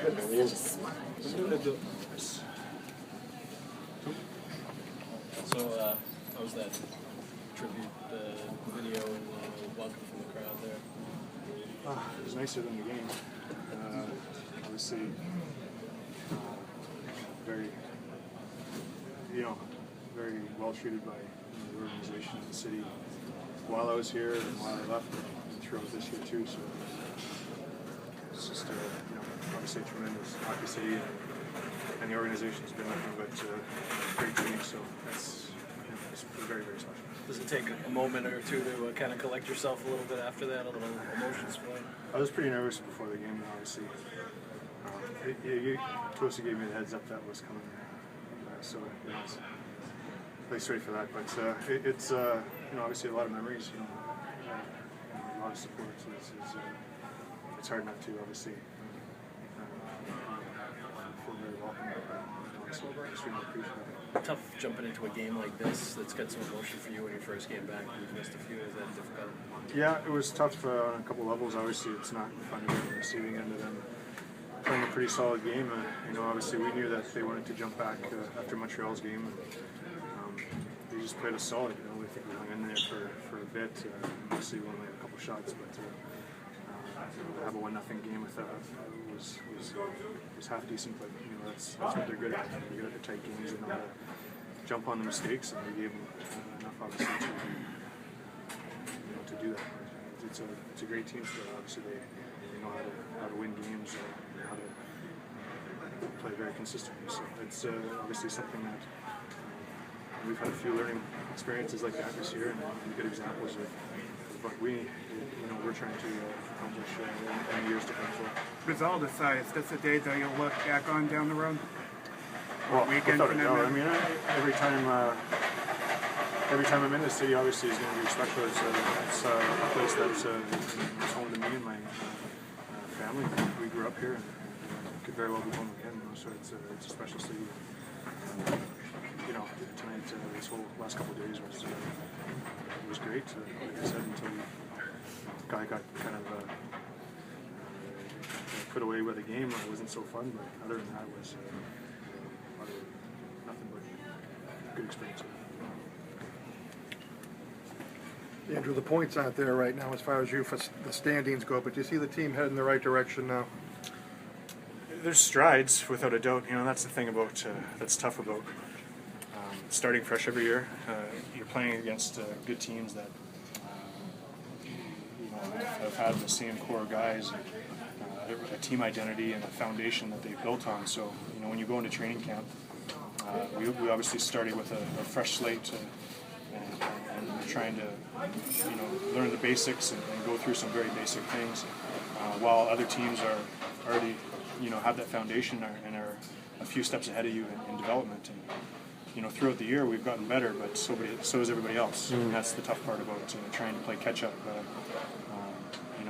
So, how was that tribute video and welcome from the crowd there? It was nicer than the game. Obviously, very, very well treated by the organization and the city while I was here and while I left and throughout this year too. So it's just, obviously a tremendous hockey city, and the organization's been nothing but great to me. So it's very, very special. Does it take a moment or two to kind of collect yourself a little bit after that, a little emotions flowing? I was pretty nervous before the game, obviously. Tosi gave me the heads up that was coming, so I was placed ready for that. But it's obviously a lot of memories, a lot of support. So it's hard not to obviously feel very welcome. So extremely appreciative. Tough jumping into a game like this that's got some emotion for you when you first came back. You've missed a few. Is that difficult? Yeah, it was tough on a couple levels. Obviously, it's not fun to be on the receiving end of them playing a pretty solid game. Obviously, we knew that they wanted to jump back after Montreal's game. They just played us solid. I think we hung in there for a bit. Obviously, we only had a couple shots, but to have a 1-0 game with that was half decent. But that's what they're good at. They're good at the tight games and know how to jump on the mistakes, and we gave them enough obviously to do that. It's a great team. So obviously they know how to win games, how to play very consistently. So it's obviously something that we've had a few learning experiences like that this year, and good examples of what we're trying to accomplish in the years to come. So, result aside, is this a day that you'll look back on down the road? Well, without a doubt. I mean, every time I'm in the city, obviously is going to be special. It's a place that's home to me and my family. We grew up here, and could very well be home again. So it's a special city. Tonight, this whole last couple of days was great. Like I said, until the guy got kind of put away with the game, it wasn't so fun. But other than that, it was nothing but good experience. Andrew, the points aren't there right now as far as you for the standings go, but do you see the team heading in the right direction now? There's strides, without a doubt. That's the thing about that's tough about starting fresh every year. You're playing against good teams that have had the same core guys, a team identity and a foundation that they've built on. So when you go into training camp, we obviously started with a fresh slate and trying to learn the basics and go through some very basic things, while other teams are already have that foundation and are a few steps ahead of you in development. And throughout the year we've gotten better, but so is everybody else. And that's the tough part about trying to play catch up.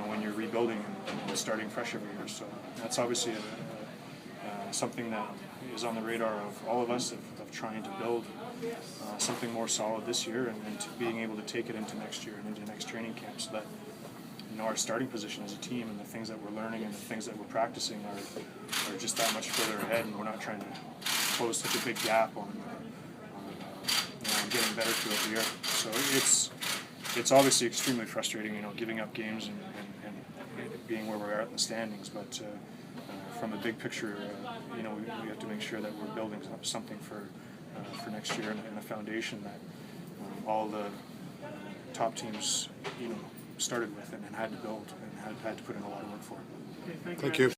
When you're rebuilding and starting fresh every year. So that's obviously something that is on the radar of all of us of trying to build something more solid this year and to being able to take it into next year and into next training camp, so that our starting position as a team and the things that we're learning and the things that we're practicing are just that much further ahead, and we're not trying to close such a big gap on getting better throughout the year. So it's obviously extremely frustrating, giving up games and being where we're at in the standings. But from a big picture, we have to make sure that we're building up something for next year and a foundation that all the top teams, started with and had to build and had to put in a lot of work for. Thank you.